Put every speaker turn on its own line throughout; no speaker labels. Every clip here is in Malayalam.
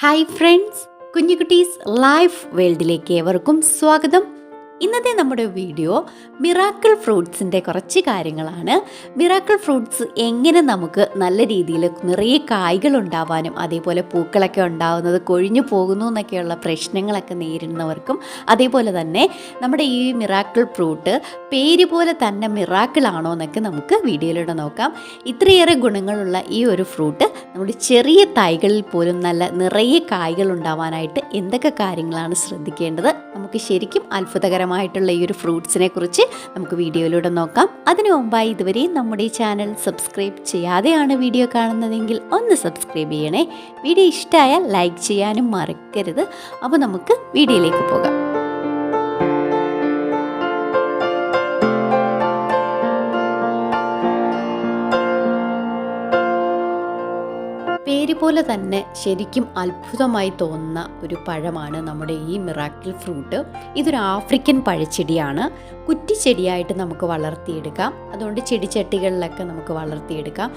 ഹായ് ഫ്രണ്ട്സ്, കുഞ്ഞുകുട്ടീസ് ലൈഫ് വേൾഡിലേക്ക് ഏവർക്കും സ്വാഗതം. ഇന്നത്തെ നമ്മുടെ വീഡിയോ മിറാക്കിൾ ഫ്രൂട്ട്സിൻ്റെ കുറച്ച് കാര്യങ്ങളാണ്. മിറാക്കിൾ ഫ്രൂട്ട്സ് എങ്ങനെ നമുക്ക് നല്ല രീതിയിൽ നിറയെ കായ്കൾ ഉണ്ടാവാനും അതേപോലെ പൂക്കളൊക്കെ ഉണ്ടാവുന്നത് കൊഴിഞ്ഞു പോകുന്നു എന്നൊക്കെയുള്ള പ്രശ്നങ്ങളൊക്കെ നേരിടുന്നവർക്കും, അതേപോലെ തന്നെ നമ്മുടെ ഈ മിറാക്കിൾ ഫ്രൂട്ട് പേര് പോലെ തന്നെ മിറാക്കിൾ ആണോ എന്നൊക്കെ നമുക്ക് വീഡിയോയിലൂടെ നോക്കാം. ഇത്രയേറെ ഗുണങ്ങളുള്ള ഈ ഒരു ഫ്രൂട്ട് നമ്മുടെ ചെറിയ തൈകളിൽ പോലും നല്ല നിറയെ കായ്കൾ ഉണ്ടാവാനായിട്ട് എന്തൊക്കെ കാര്യങ്ങളാണ് ശ്രദ്ധിക്കേണ്ടത്, നമുക്ക് ശരിക്കും അത്ഭുതകരമായിട്ടുള്ള ഈ ഒരു ഫ്രൂട്ട്സിനെ കുറിച്ച് നമുക്ക് വീഡിയോയിലൂടെ നോക്കാം. അതിനു മുമ്പായി ഇതുവരെ നമ്മുടെ ഈ ചാനൽ സബ്സ്ക്രൈബ് ചെയ്യാതെയാണ് വീഡിയോ കാണുന്നതെങ്കിൽ ഒന്ന് സബ്സ്ക്രൈബ് ചെയ്യണേ. വീഡിയോ ഇഷ്ടമായാൽ ലൈക്ക് ചെയ്യാനും മറക്കരുത്. അപ്പോൾ നമുക്ക് വീഡിയോയിലേക്ക് പോകാം. പേര് പോലെ തന്നെ ശരിക്കും അത്ഭുതമായി തോന്നുന്ന ഒരു പഴമാണ് നമ്മുടെ ഈ മിറാക്കിൾ ഫ്രൂട്ട്. ഇതൊരു ആഫ്രിക്കൻ പഴച്ചെടിയാണ്. കുറ്റിച്ചെടിയായിട്ട് നമുക്ക് വളർത്തിയെടുക്കാം. അതുകൊണ്ട് ചെടിച്ചട്ടികളിലൊക്കെ നമുക്ക് വളർത്തിയെടുക്കാം.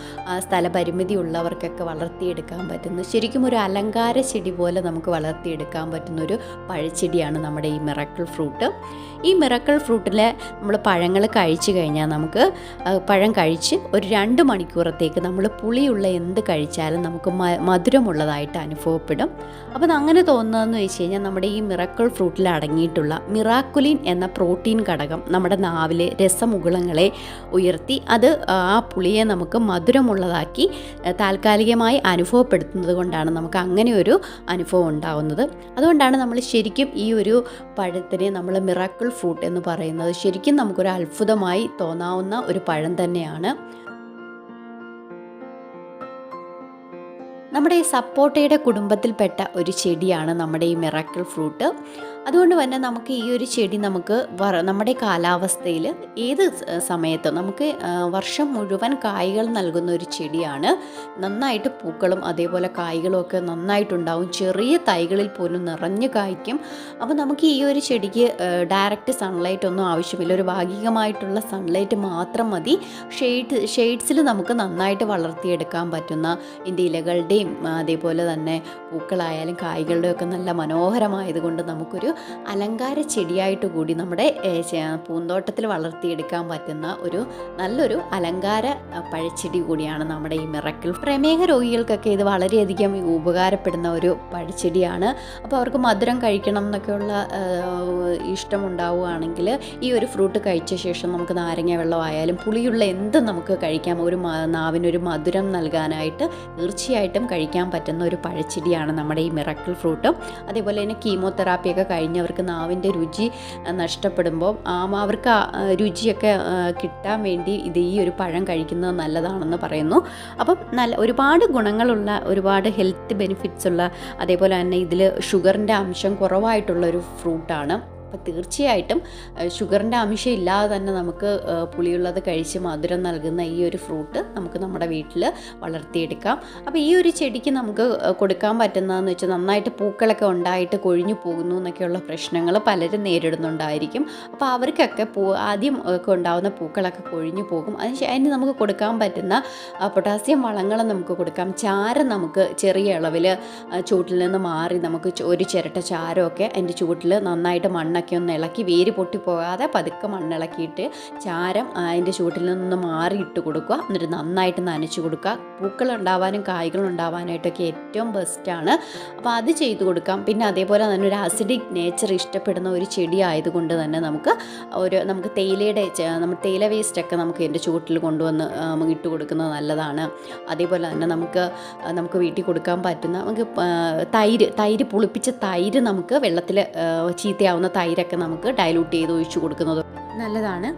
സ്ഥലപരിമിതി ഉള്ളവർക്കൊക്കെ വളർത്തിയെടുക്കാൻ പറ്റുന്ന ശരിക്കും ഒരു അലങ്കാര ചെടി പോലെ നമുക്ക് വളർത്തിയെടുക്കാൻ പറ്റുന്നൊരു പഴച്ചെടിയാണ് നമ്മുടെ ഈ മിറാക്കിൾ ഫ്രൂട്ട്. ഈ മിറാക്കിൾ ഫ്രൂട്ടിലെ നമ്മൾ പഴങ്ങൾ കഴിച്ചു കഴിഞ്ഞാൽ നമുക്ക് പഴം കഴിച്ച് ഒരു 2 മണിക്കൂറത്തേക്ക് നമ്മൾ പുളിയുള്ള എന്ത് കഴിച്ചാലും നമുക്ക് മധുരമുള്ളതായിട്ട് അനുഭവപ്പെടും. അപ്പം അങ്ങനെ തോന്നുന്നതെന്ന് വെച്ച് കഴിഞ്ഞാൽ നമ്മുടെ ഈ മിറാക്കിൾ ഫ്രൂട്ടിൽ അടങ്ങിയിട്ടുള്ള മിറാക്കുലിൻ എന്ന പ്രോട്ടീൻ ഘടകം നമ്മുടെ നാവിലെ രസമുകുളങ്ങളെ ഉയർത്തി അത് ആ പുളിയെ നമുക്ക് മധുരമുള്ളതാക്കി താൽക്കാലികമായി അനുഭവപ്പെടുത്തുന്നത് കൊണ്ടാണ് നമുക്ക് അങ്ങനെ ഒരു അനുഭവം ഉണ്ടാകുന്നത്. അതുകൊണ്ടാണ് നമ്മൾ ശരിക്കും ഈ ഒരു പഴത്തിനെ നമ്മൾ മിറാക്കിൾ ഫ്രൂട്ട് എന്ന് പറയുന്നത്. ശരിക്കും നമുക്കൊരു അത്ഭുതമായി തോന്നാവുന്ന ഒരു പഴം തന്നെയാണ്. നമ്മുടെ ഈ സപ്പോട്ടയുടെ കുടുംബത്തിൽപ്പെട്ട ഒരു ചെടിയാണ് നമ്മുടെ ഈ മിറാക്കിൾ ഫ്രൂട്ട്. അതുകൊണ്ട് തന്നെ നമുക്ക് ഈ ഒരു ചെടി നമുക്ക് നമ്മുടെ കാലാവസ്ഥയിൽ ഏത് സമയത്തും നമുക്ക് വർഷം മുഴുവൻ കായ്കൾ നൽകുന്ന ഒരു ചെടിയാണ്. നന്നായിട്ട് പൂക്കളും അതേപോലെ കായ്കളും ഒക്കെ നന്നായിട്ടുണ്ടാവും. ചെറിയ തൈകളിൽ പോലും നിറഞ്ഞു കായ്ക്കും. അപ്പോൾ നമുക്ക് ഈ ഒരു ചെടിക്ക് ഡയറക്റ്റ് സൺലൈറ്റ് ഒന്നും ആവശ്യമില്ല. ഒരു ഭാഗികമായിട്ടുള്ള സൺലൈറ്റ് മാത്രം മതി. ഷെയ്ഡ്സിൽ നമുക്ക് നന്നായിട്ട് വളർത്തിയെടുക്കാൻ പറ്റുന്ന ഇതിൻ്റെ ഇലകളുടെയും അതേപോലെ തന്നെ പൂക്കളായാലും കായ്കളുടെയും ഒക്കെ നല്ല മനോഹരമായതുകൊണ്ട് നമുക്കൊരു അലങ്കാര ചെടിയായിട്ട് കൂടി നമ്മുടെ പൂന്തോട്ടത്തിൽ വളർത്തിയെടുക്കാൻ പറ്റുന്ന ഒരു നല്ലൊരു അലങ്കാര പഴച്ചെടി കൂടിയാണ് നമ്മുടെ ഈ മിറാക്കിൾ. പ്രമേഹ രോഗികൾക്കൊക്കെ ഇത് വളരെയധികം ഉപകാരപ്പെടുന്ന ഒരു പഴച്ചെടിയാണ്. അപ്പോൾ അവർക്ക് മധുരം കഴിക്കണം എന്നൊക്കെയുള്ള ഇഷ്ടമുണ്ടാവുകയാണെങ്കിൽ ഈ ഒരു ഫ്രൂട്ട് കഴിച്ച ശേഷം നമുക്ക് നാരങ്ങ വെള്ളമായാലും പുളിയുള്ള എന്തും നമുക്ക് കഴിക്കാം. ഒരു നാവിനൊരു മധുരം നൽകാനായിട്ട് തീർച്ചയായിട്ടും കഴിക്കാൻ പറ്റുന്ന ഒരു പഴച്ചെടിയാണ് നമ്മുടെ ഈ മിറാക്കിൾ ഫ്രൂട്ട്. അതേപോലെ തന്നെ കീമോതെറാപ്പിയൊക്കെ കഴിഞ്ഞവർക്ക് നാവിൻ്റെ രുചി നഷ്ടപ്പെടുമ്പോൾ അവർക്ക് രുചിയൊക്കെ കിട്ടാൻ വേണ്ടി ഈ ഒരു പഴം കഴിക്കുന്നത് നല്ലതാണെന്ന് പറയുന്നു. അപ്പം ഒരുപാട് ഗുണങ്ങളുള്ള ഒരുപാട് ഹെൽത്ത് ബെനിഫിറ്റ്സ് ഉള്ള അതേപോലെ തന്നെ ഇതിൽ ഷുഗറിൻ്റെ അംശം കുറവായിട്ടുള്ളൊരു ഫ്രൂട്ടാണ്. അപ്പോൾ തീർച്ചയായിട്ടും ഷുഗറിൻ്റെ അംശം ഇല്ലാതെ തന്നെ നമുക്ക് പുളിയുള്ളത് കഴിച്ച് മധുരം നൽകുന്ന ഈ ഒരു ഫ്രൂട്ട് നമുക്ക് നമ്മുടെ വീട്ടിൽ വളർത്തിയെടുക്കാം. അപ്പോൾ ഈ ഒരു ചെടിക്ക് നമുക്ക് കൊടുക്കാൻ പറ്റുന്നതെന്ന് വെച്ചാൽ നന്നായിട്ട് പൂക്കളൊക്കെ ഉണ്ടായിട്ട് കൊഴിഞ്ഞു പോകുന്നു എന്നൊക്കെയുള്ള പ്രശ്നങ്ങൾ പലരും നേരിടുന്നുണ്ടായിരിക്കും. അപ്പോൾ അവർക്കൊക്കെ ആദ്യം ഒക്കെ ഉണ്ടാകുന്ന പൂക്കളൊക്കെ കൊഴിഞ്ഞു പോകും. അതിന് നമുക്ക് കൊടുക്കാൻ പറ്റുന്ന പൊട്ടാസ്യം വളങ്ങൾ നമുക്ക് കൊടുക്കാം. ചാരം നമുക്ക് ചെറിയ അളവിൽ ചൂട്ടിൽ നിന്ന് മാറി നമുക്ക് ഒരു ചിരട്ട ചാരമൊക്കെ അതിൻ്റെ ചൂട്ടിൽ നന്നായിട്ട് മണ്ണൊക്കെ ഒന്ന് ഇളക്കി വേര് പൊട്ടിപ്പോകാതെ പതുക്കെ മണ്ണിളക്കിയിട്ട് ചാരം അതിൻ്റെ ചൂട്ടിൽ നിന്ന് മാറി ഇട്ട് കൊടുക്കുക. എന്നിട്ട് നന്നായിട്ട് നനച്ച് കൊടുക്കുക. പൂക്കൾ ഉണ്ടാവാനും കായ്കൾ ഉണ്ടാവാനായിട്ടൊക്കെ ഏറ്റവും ബെസ്റ്റാണ്. അപ്പോൾ അത് ചെയ്ത് കൊടുക്കാം. പിന്നെ അതേപോലെ തന്നെ ഒരു ആസിഡിക് നേച്ചർ ഇഷ്ടപ്പെടുന്ന ഒരു ചെടി ആയതുകൊണ്ട് തന്നെ നമുക്ക് നമ്മൾ തേയില വേസ്റ്റൊക്കെ നമുക്ക് എൻ്റെ ചൂട്ടിൽ കൊണ്ടുവന്ന് ഇട്ട് കൊടുക്കുന്നത് നല്ലതാണ്. അതേപോലെ തന്നെ നമുക്ക് വീട്ടിൽ കൊടുക്കാൻ പറ്റുന്ന നമുക്ക് തൈര് പുളിപ്പിച്ച തൈര് നമുക്ക് വെള്ളത്തിൽ ചീത്തയാവുന്ന തൈരൊക്കെ നമുക്ക് ഡൈലൂട്ട് ചെയ്ത് ഒഴിച്ചു കൊടുക്കുന്നത് നല്ലതാണ്.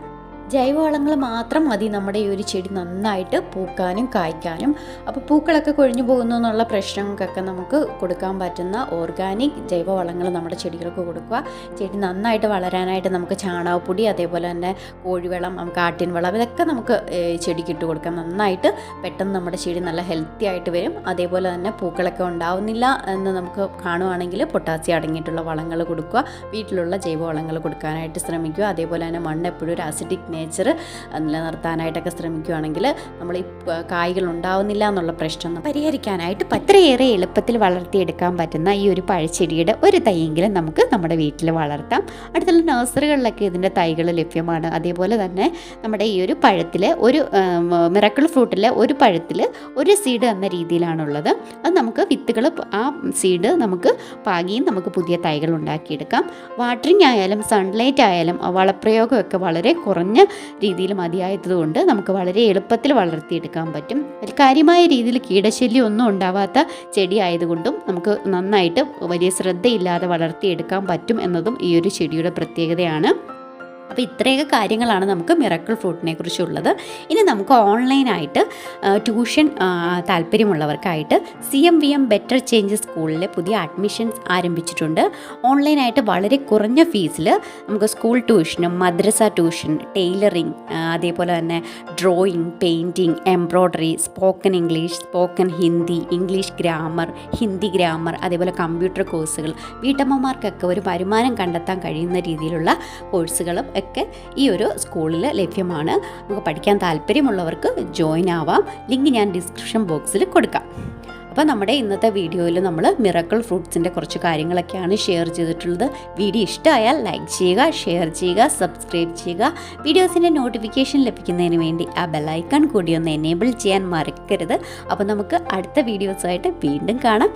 ജൈവവളങ്ങൾ മാത്രം മതി നമ്മുടെ ഈ ഒരു ചെടി നന്നായിട്ട് പൂക്കാനും കായ്ക്കാനും. അപ്പോൾ പൂക്കളൊക്കെ കൊഴിഞ്ഞു പോകുന്നു എന്നുള്ള പ്രശ്നങ്ങൾക്കൊക്കെ നമുക്ക് കൊടുക്കാൻ പറ്റുന്ന ഓർഗാനിക് ജൈവവളങ്ങൾ നമ്മുടെ ചെടികൾക്ക് കൊടുക്കുക. ചെടി നന്നായിട്ട് വളരാനായിട്ട് നമുക്ക് ചാണകപ്പൊടി അതേപോലെ തന്നെ കോഴിവളം, നമുക്ക് ആട്ടിൻ വളം, ഇതൊക്കെ നമുക്ക് ചെടിക്ക് ഇട്ട് കൊടുക്കാം. നന്നായിട്ട് പെട്ടെന്ന് നമ്മുടെ ചെടി നല്ല ഹെൽത്തി ആയിട്ട് വരും. അതേപോലെ തന്നെ പൂക്കളൊക്കെ ഉണ്ടാവുന്നില്ല എന്ന് നമുക്ക് കാണുവാണെങ്കിൽ പൊട്ടാസ്യം അടങ്ങിയിട്ടുള്ള വളങ്ങൾ കൊടുക്കുക. വീട്ടിലുള്ള ജൈവവളങ്ങൾ കൊടുക്കാനായിട്ട് ശ്രമിക്കുക. അതേപോലെ തന്നെ മണ്ണ് എപ്പോഴും ഒരു ആസിഡിക് നേച്ചർ നിലനിർത്താനായിട്ടൊക്കെ ശ്രമിക്കുകയാണെങ്കിൽ നമ്മൾ ഈ കായ്കൾ ഉണ്ടാവുന്നില്ല എന്നുള്ള പ്രശ്നം പരിഹരിക്കാനായിട്ട് അത്രയേറെ എളുപ്പത്തിൽ വളർത്തിയെടുക്കാൻ പറ്റുന്ന ഈ ഒരു പഴച്ചെടിയുടെ ഒരു തൈയെങ്കിലും നമുക്ക് നമ്മുടെ വീട്ടിൽ വളർത്താം. അടുത്തുള്ള നഴ്സറികളിലൊക്കെ ഇതിൻ്റെ തൈകൾ ലഭ്യമാണ്. അതേപോലെ തന്നെ നമ്മുടെ ഈ ഒരു പഴത്തിൽ ഒരു മിറക്കിൾ ഫ്രൂട്ടിൽ ഒരു പഴത്തിൽ ഒരു സീഡ് എന്ന രീതിയിലാണുള്ളത്. അത് നമുക്ക് വിത്തുകൾ ആ സീഡ് നമുക്ക് പാകിയും നമുക്ക് പുതിയ തൈകൾ ഉണ്ടാക്കിയെടുക്കാം. വാട്ടറിങ് ആയാലും സൺലൈറ്റ് ആയാലും വളപ്രയോഗമൊക്കെ വളരെ കുറഞ്ഞ രീതിയിൽ മതിയായതുകൊണ്ട് നമുക്ക് വളരെ എളുപ്പത്തിൽ വളർത്തിയെടുക്കാൻ പറ്റും. ഒരു കാര്യമായ രീതിയിൽ കീടശല്യം ഒന്നും ഉണ്ടാവാത്ത ചെടി ആയതുകൊണ്ടും നമുക്ക് നന്നായിട്ട് വലിയ ശ്രദ്ധയില്ലാതെ വളർത്തിയെടുക്കാൻ പറ്റും എന്നതും ഈ ഒരു ചെടിയുടെ പ്രത്യേകതയാണ്. അപ്പോൾ ഇത്രയൊക്കെ കാര്യങ്ങളാണ് നമുക്ക് മിറക്കിൾ ഫ്രൂട്ടിനെ കുറിച്ചുള്ളത്. ഇനി നമുക്ക് ഓൺലൈനായിട്ട് ട്യൂഷൻ താല്പര്യമുള്ളവർക്കായിട്ട് CMVM ബെറ്റർ ചേഞ്ച് സ്കൂളിലെ പുതിയ അഡ്മിഷൻസ് ആരംഭിച്ചിട്ടുണ്ട്. ഓൺലൈനായിട്ട് വളരെ കുറഞ്ഞ ഫീസിൽ നമുക്ക് സ്കൂൾ ട്യൂഷനും മദ്രസ ട്യൂഷൻ, ടൈലറിങ്, അതേപോലെ തന്നെ drawing, painting, embroidery, spoken English, spoken Hindi, English grammar, Hindi grammar, അതേപോലെ കമ്പ്യൂട്ടർ കോഴ്സുകൾ, വീട്ടമ്മമാർക്കൊക്കെ ഒരു വരുമാനം കണ്ടെത്താൻ കഴിയുന്ന രീതിയിലുള്ള കോഴ്സുകളും ഒക്കെ ഈ ഒരു സ്കൂളിൽ ലഭ്യമാണ്. നമുക്ക് പഠിക്കാൻ താല്പര്യമുള്ളവർക്ക് ജോയിൻ ആവാം. ലിങ്ക് ഞാൻ ഡിസ്ക്രിപ്ഷൻ ബോക്സിൽ കൊടുക്കാം. അപ്പോൾ നമ്മുടെ ഇന്നത്തെ വീഡിയോയിൽ നമ്മൾ മിറക്കിൾ ഫ്രൂട്ട്സിൻ്റെ കുറച്ച് കാര്യങ്ങളൊക്കെയാണ് ഷെയർ ചെയ്തിട്ടുള്ളത്. വീഡിയോ ഇഷ്ടമായാൽ ലൈക്ക് ചെയ്യുക, ഷെയർ ചെയ്യുക, സബ്സ്ക്രൈബ് ചെയ്യുക. വീഡിയോസിൻ്റെ നോട്ടിഫിക്കേഷൻ ലഭിക്കുന്നതിന് വേണ്ടി ആ ബെല്ലൈക്കൺ കൂടി ഒന്ന് എനേബിൾ ചെയ്യാൻ മറക്കരുത്. അപ്പോൾ നമുക്ക് അടുത്ത വീഡിയോസായിട്ട് വീണ്ടും കാണാം.